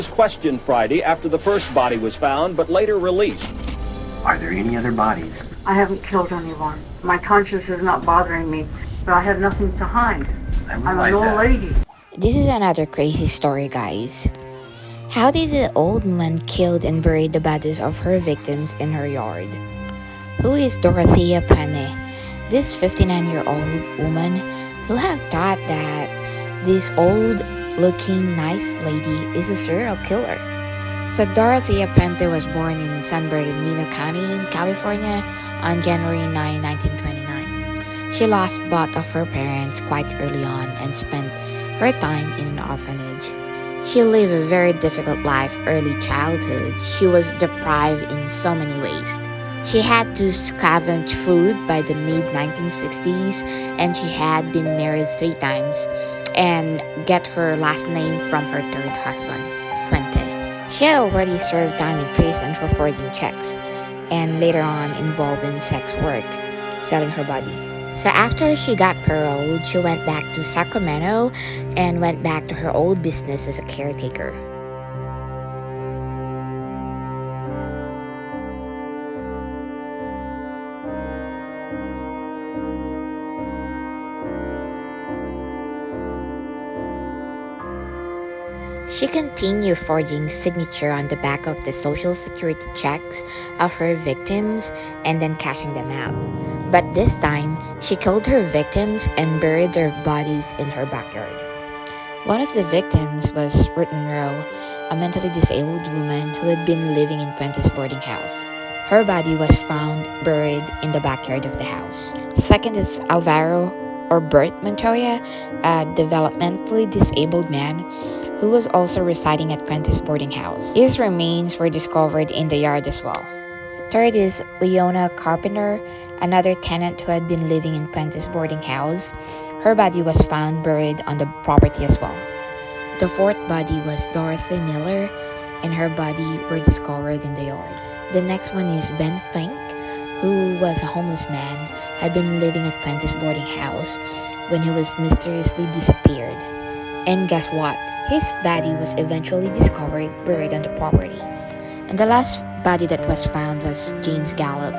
Was questioned Friday after the first body was found, but later released. Are there any other bodies? I haven't killed anyone. My conscience is not bothering me, but I have nothing to hide. I'm an old lady. This is another crazy story, guys. How did the old woman killed and buried the bodies of her victims in her yard? Who is Dorothea Puente? This 59-year-old woman who have thought that this old-looking nice lady is a serial killer. So Dorothea Puente was born in San Bernardino County in California on January 9, 1929. She lost both of her parents quite early on and spent her time in an orphanage. She lived a very difficult life early childhood. She was deprived in so many ways. She had to scavenge food by the mid-1960s, and she had been married 3 times and get her last name from her third husband, Puente. She had already served time in prison for forging checks and later on involved in sex work, selling her body. So after she got paroled, she went back to Sacramento and went back to her old business as a caretaker. She continued forging signature on the back of the social security checks of her victims and then cashing them out. But this time, she killed her victims and buried their bodies in her backyard. One of the victims was Ruth Monroe, a mentally disabled woman who had been living in Puente's boarding house. Her body was found buried in the backyard of the house. Second is Alvaro or Bert Montoya, a developmentally disabled man who was also residing at Puente's boarding house. His remains were discovered in the yard as well. Third is Leona Carpenter, another tenant who had been living in Puente's boarding house. Her body was found buried on the property as well. The fourth body was Dorothy Miller, and her body were discovered in the yard. The next one is Ben Fink, who was a homeless man, had been living at Puente's boarding house when he was mysteriously disappeared. And guess what? His body was eventually discovered buried on the property. And the last body that was found was James Gallup,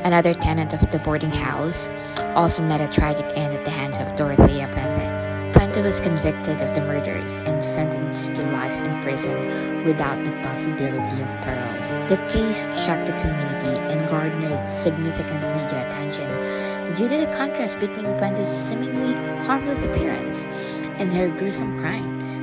another tenant of the boarding house, also met a tragic end at the hands of Dorothea Puente. Puente was convicted of the murders and sentenced to life in prison without the possibility of parole. The case shocked the community and garnered significant media attention due to the contrast between Puente's seemingly harmless appearance and her gruesome crimes.